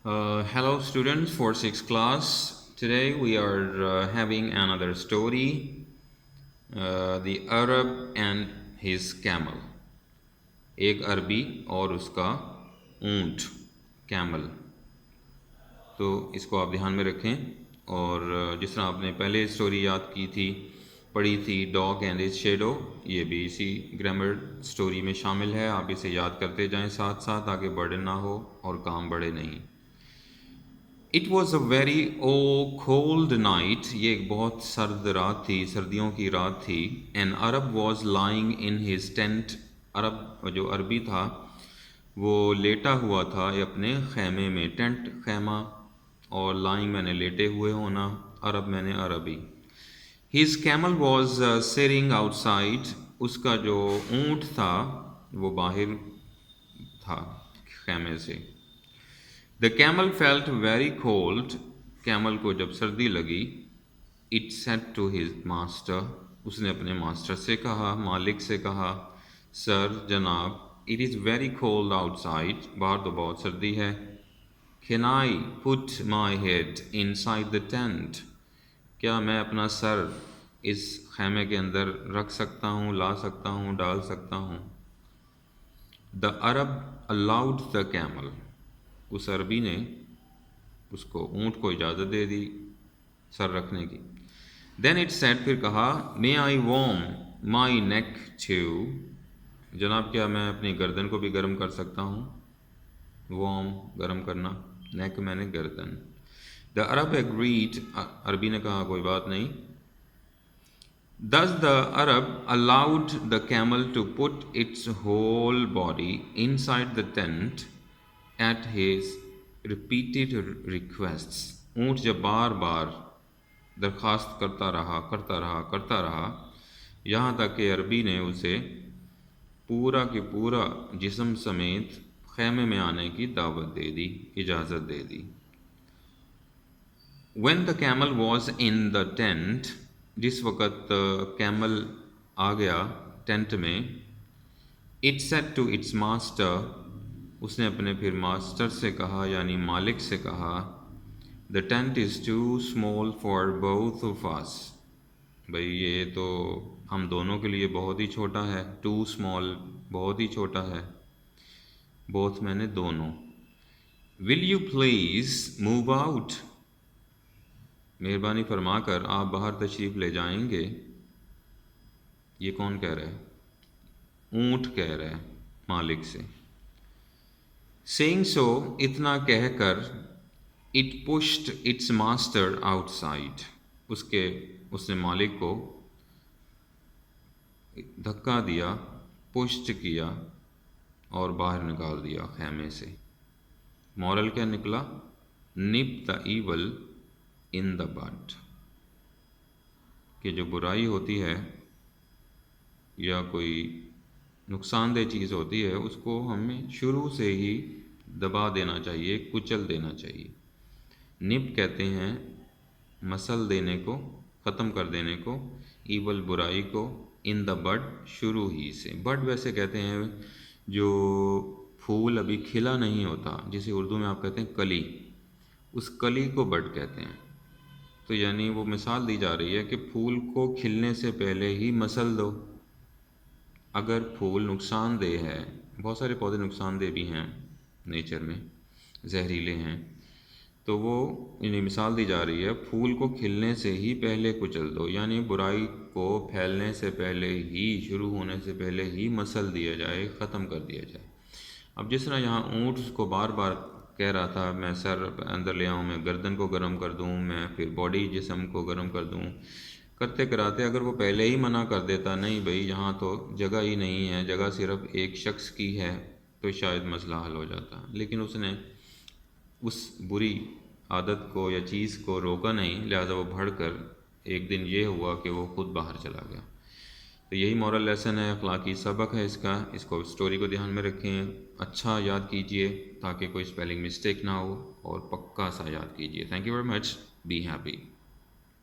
Hello, students, for sixth class. Today we are having another story, The Arab and His Camel. ایک عربی اور اس کا اونٹ camel. تو اس کو آپ دھیان میں رکھیں. اور جس طرح آپ نے پہلے اسٹوری یاد کی تھی، پڑھی تھی، ڈاگ اینڈ ہز شیڈو، یہ بھی اسی گرامر اسٹوری میں شامل ہے. آپ اسے یاد کرتے جائیں ساتھ ساتھ، آگے برڈن نہ ہو اور کام بڑھے نہیں. It was a very cold night, یہ ایک بہت سرد رات تھی، سردیوں کی رات تھی. An Arab was lying in his tent, عرب جو عربی تھا وہ لیٹا ہوا تھا اپنے خیمے میں. ٹینٹ خیمہ، اور لائنگ میں نے لیٹے ہوئے ہونا، عرب میں نے عربی. His camel was staring outside, اس کا جو اونٹ تھا وہ باہر تھا خیمے سے. The camel felt very cold. Camel کو جب سردی لگی. It said to his master، اس نے اپنے ماسٹر سے کہا، مالک سے کہا، سر جناب، it is very cold outside، باہر تو بہت سردی ہے. Can I put my head inside the tent، کیا میں اپنا سر اس خیمے کے اندر رکھ سکتا ہوں، لا سکتا ہوں، ڈال سکتا ہوں. The Arab allowed the camel، اس عربی نے اس کو اونٹ کو اجازت دے دی سر رکھنے کی. دین اٹ سیڈ، پھر کہا، مے آئی وارم مائی نیک ٹو، جناب کیا میں اپنی گردن کو بھی گرم کر سکتا ہوں. وارم گرم کرنا، نیک میں نے گردن. دا عرب ایگریڈ، عربی نے کہا کوئی بات نہیں. Thus the Arab allowed the camel to put its whole body inside the tent at his repeated requests. اونٹ جب بار بار درخواست کرتا رہا یہاں تک کہ عربی نے اسے پورا کہ پورا جسم سمیت خیمے میں آنے کی دعوت دے دی، اجازت دے دی. When the camel was in the tent، جس وقت کیمل آ گیا ٹینٹ میں. It said to its master، اس نے اپنے پھر ماسٹر سے کہا یعنی مالک سے کہا، the tent is too small for both of us، بھئی یہ تو ہم دونوں کے لیے بہت ہی چھوٹا ہے. too small بہت ہی چھوٹا ہے، both میں نے دونوں. will you please move out، مہربانی فرما کر آپ باہر تشریف لے جائیں گے. یہ کون کہہ رہا ہے؟ اونٹ کہہ رہا ہے مالک سے. سینگ سو، اتنا کہہ کر، it pushed its master outside, اس نے مالک کو دھکا دیا، پشڈ کیا اور باہر نکال دیا خیمے سے. مورل کیا نکلا؟ نپ دا ایول ان دا بڈ، کہ جو برائی ہوتی ہے یا کوئی نقصان دہ چیز ہوتی ہے اس کو ہمیں شروع سے ہی دبا دینا چاہیے، کچل دینا چاہیے. نپ کہتے ہیں مسل دینے کو، ختم کر دینے کو، ایول برائی کو، ان دا بڈ شروع ہی سے. بڈ ویسے کہتے ہیں جو پھول ابھی کھلا نہیں ہوتا، جسے اردو میں آپ کہتے ہیں کلی، اس کلی کو بڈ کہتے ہیں. تو یعنی وہ مثال دی جا رہی ہے کہ پھول کو کھلنے سے پہلے ہی مسل دو. اگر پھول نقصان دہ ہے، بہت سارے پودے نقصان دہ بھی ہیں نیچر میں، زہریلے ہیں، تو وہ یعنی مثال دی جا رہی ہے پھول کو کھلنے سے ہی پہلے کچل دو، یعنی برائی کو پھیلنے سے پہلے ہی، شروع ہونے سے پہلے ہی مسل دیا جائے، ختم کر دیا جائے. اب جس طرح یہاں اونٹ کو بار بار کہہ رہا تھا میں سر اندر لے آؤں، میں گردن کو گرم کر دوں، میں پھر باڈی جسم کو گرم کر دوں، کرتے کراتے اگر وہ پہلے ہی منع کر دیتا، نہیں بھئی یہاں تو جگہ ہی نہیں ہے، جگہ صرف ایک شخص کی ہے، تو شاید مسئلہ حل ہو جاتا. لیکن اس نے اس بری عادت کو یا چیز کو روکا نہیں، لہٰذا وہ بڑھ کر ایک دن یہ ہوا کہ وہ خود باہر چلا گیا. تو یہی مورل لیسن ہے، اخلاقی سبق ہے اس کا. اس کو اسٹوری کو دھیان میں رکھیں، اچھا یاد کیجئے تاکہ کوئی اسپیلنگ مسٹیک نہ ہو، اور پکا سا یاد کیجئے. Thank you very much, be happy.